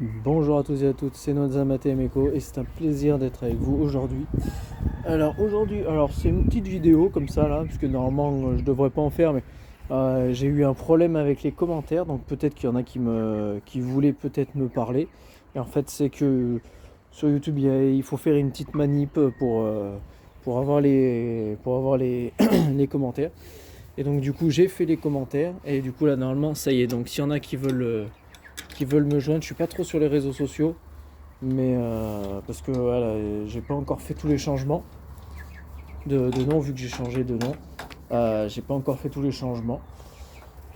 Bonjour à tous et à toutes, c'est Nozam Meko et c'est un plaisir d'être avec vous aujourd'hui. Alors c'est une petite vidéo comme ça là, parce que normalement je devrais pas en faire, mais j'ai eu un problème avec les commentaires, donc peut-être qu'il y en a qui voulaient peut-être me parler. Et en fait c'est que sur YouTube il faut faire une petite manip pour avoir les les commentaires. Et donc du coup j'ai fait les commentaires et du coup là normalement ça y est. Donc s'il y en a qui veulent me joindre. Je suis pas trop sur les réseaux sociaux, mais parce que voilà, j'ai pas encore fait tous les changements de nom, vu que j'ai changé de nom. J'ai pas encore fait tous les changements.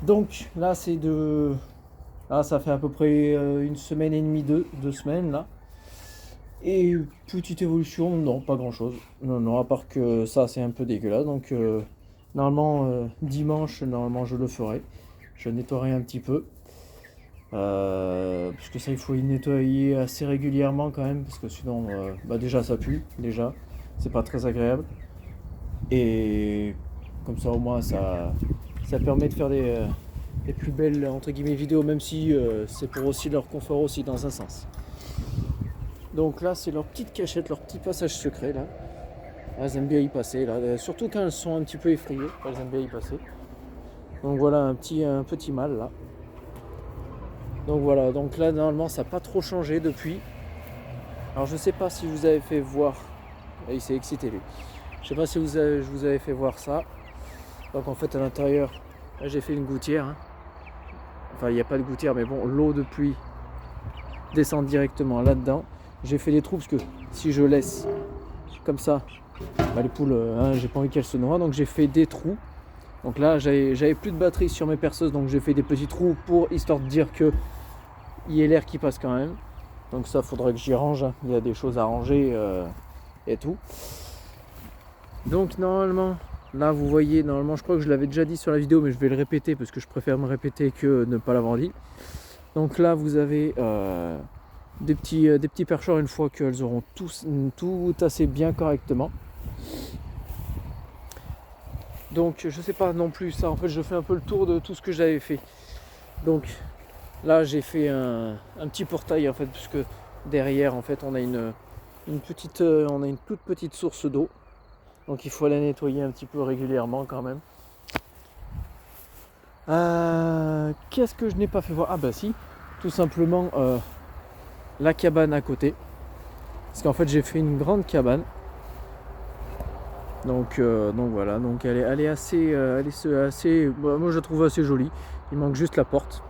Donc là, ça fait à peu près une semaine et demie, deux semaines là. Et petite évolution, non, pas grand chose. Non, à part que ça, c'est un peu dégueulasse. Donc normalement, dimanche, normalement, je le ferai. Je nettoierai un petit peu. Parce que ça, il faut y nettoyer assez régulièrement quand même, parce que sinon, déjà ça pue, déjà, c'est pas très agréable. Et comme ça, au moins, ça permet de faire des plus belles entre guillemets vidéos, même si c'est pour aussi leur confort aussi dans un sens. Donc là, c'est leur petite cachette, leur petit passage secret là. Elles aiment bien y passer là, surtout quand elles sont un petit peu effrayées, elles aiment bien y passer. Donc voilà un petit mâle là. Donc voilà, donc là normalement ça n'a pas trop changé depuis. Alors je sais pas si vous avez fait voir. Là, il s'est excité lui. Je sais pas si je vous avais fait voir ça. Donc en fait à l'intérieur, là j'ai fait une gouttière. Hein. Enfin il n'y a pas de gouttière, mais bon, l'eau de pluie descend directement là-dedans. J'ai fait des trous parce que si je laisse comme ça, les poules, j'ai pas envie qu'elles se noient. Donc j'ai fait des trous. Donc là j'avais plus de batterie sur mes perceuses, donc j'ai fait des petits trous pour histoire de dire que il y ait l'air qui passe quand même. Donc ça faudrait que j'y range, hein. Il y a des choses à ranger et tout. Donc normalement, là vous voyez, normalement je crois que je l'avais déjà dit sur la vidéo, mais je vais le répéter parce que je préfère me répéter que ne pas l'avoir dit. Donc là vous avez des petits perchoirs une fois qu'elles auront tout assez bien correctement. Donc je sais pas non plus ça, en fait je fais un peu le tour de tout ce que j'avais fait. Donc là j'ai fait un petit portail en fait, puisque derrière en fait on a une toute petite source d'eau. Donc il faut la nettoyer un petit peu régulièrement quand même. Qu'est-ce que je n'ai pas fait voir? Ah bah si, tout simplement la cabane à côté. Parce qu'en fait j'ai fait une grande cabane. Donc voilà, donc elle est assez, moi je la trouve assez jolie. Il manque juste la porte.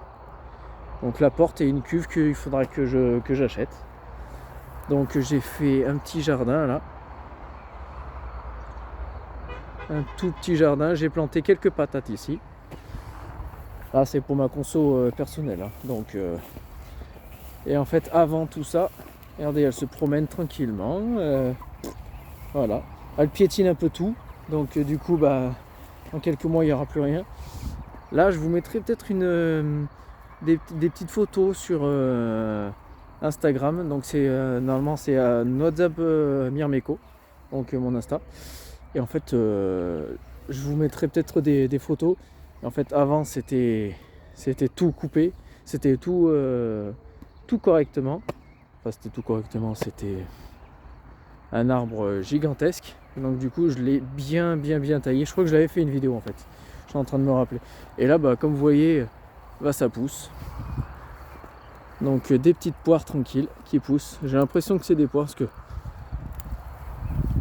Donc la porte et une cuve qu'il faudra que j'achète. Donc j'ai fait un petit jardin là. Un tout petit jardin. J'ai planté quelques patates ici. Là c'est pour ma conso personnelle. Hein. Donc, et en fait avant tout ça, regardez, elle se promène tranquillement. Voilà. Elle piétine un peu tout. Donc du coup, en quelques mois il n'y aura plus rien. Là je vous mettrai peut-être des petites photos sur Instagram. Donc c'est normalement c'est Nozam Meko, donc mon Insta. Et en fait je vous mettrai peut-être des photos. Et en fait avant c'était tout coupé, c'était tout correctement. Enfin c'était tout correctement, c'était un arbre gigantesque. Donc du coup je l'ai bien taillé. Je crois que je l'avais fait une vidéo en fait. Je suis en train de me rappeler. Et là comme vous voyez, ça pousse. Donc des petites poires tranquilles qui poussent. J'ai l'impression que c'est des poires parce que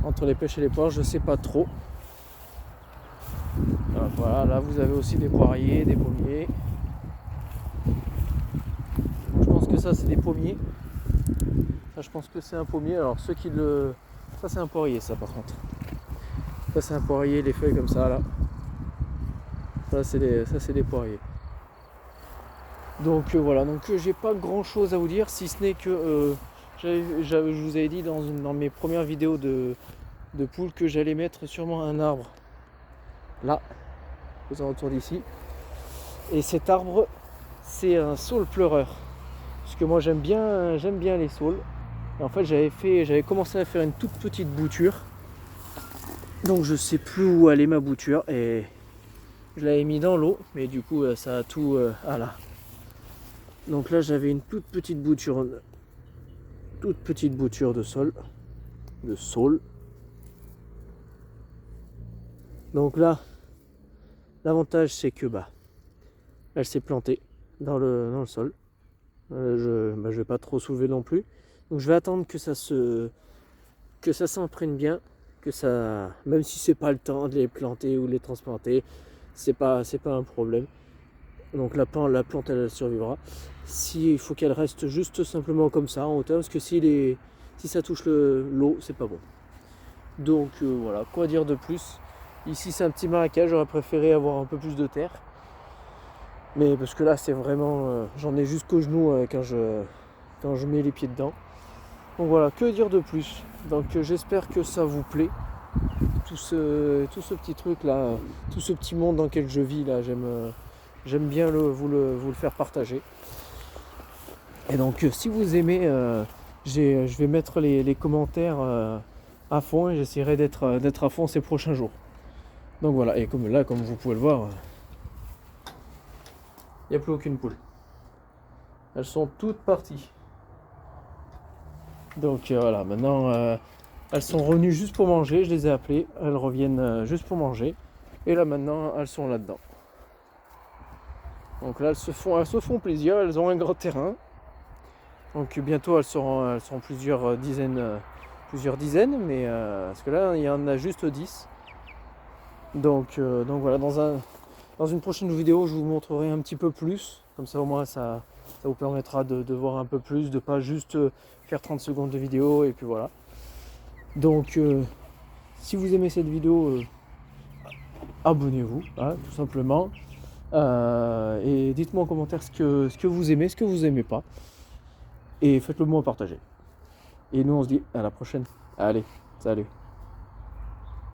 entre les pêches et les poires, je sais pas trop. Voilà, là vous avez aussi des poiriers, des pommiers. Je pense que ça c'est des pommiers. Ça je pense que c'est un pommier. Alors ceux qui le... Ça c'est un poirier ça par contre. Ça c'est un poirier, les feuilles comme ça là. Ça c'est des poiriers. Donc voilà, donc j'ai pas grand chose à vous dire, si ce n'est que je vous avais dit dans mes premières vidéos de poules que j'allais mettre sûrement un arbre là, aux alentours d'ici. Et cet arbre, c'est un saule pleureur. Parce que moi j'aime bien les saules. Et en fait j'avais commencé à faire une toute petite bouture. Donc je sais plus où aller ma bouture et je l'avais mis dans l'eau, mais du coup ça a tout. Voilà. Donc là j'avais une toute petite bouture de sol. Donc là, l'avantage c'est que elle s'est plantée dans le sol. Je vais pas trop soulever non plus. Donc je vais attendre que ça s'imprègne bien, que ça, même si c'est pas le temps de les planter ou de les transplanter, c'est pas un problème. Donc la plante elle survivra. Il faut qu'elle reste juste simplement comme ça en hauteur, parce que si ça touche l'eau, c'est pas bon. Donc voilà, quoi dire de plus. Ici c'est un petit marécage, j'aurais préféré avoir un peu plus de terre. Mais parce que là c'est vraiment, j'en ai jusqu'aux genoux quand je mets les pieds dedans. Donc voilà, que dire de plus. Donc j'espère que ça vous plaît. Tout ce petit truc là, tout ce petit monde dans lequel je vis là, j'aime bien vous le faire partager. Et donc si vous aimez, je vais mettre les commentaires à fond et j'essaierai d'être à fond ces prochains jours. Donc voilà, et comme vous pouvez le voir, il n'y a plus aucune poule. Elles sont toutes parties. Donc voilà, maintenant elles sont revenues juste pour manger, je les ai appelées, elles reviennent juste pour manger. Et là maintenant elles sont là-dedans. Donc là elles se font plaisir, elles ont un grand terrain. Donc bientôt elles seront plusieurs dizaines, mais parce que là il y en a juste 10. Donc voilà, dans une prochaine vidéo je vous montrerai un petit peu plus, comme ça au moins ça vous permettra de voir un peu plus, de pas juste faire 30 secondes de vidéo et puis voilà. Donc si vous aimez cette vidéo, abonnez-vous, tout simplement. Et dites-moi en commentaire ce que vous aimez, ce que vous aimez pas. Et faites-le moi partager. Et nous on se dit à la prochaine. Allez, salut.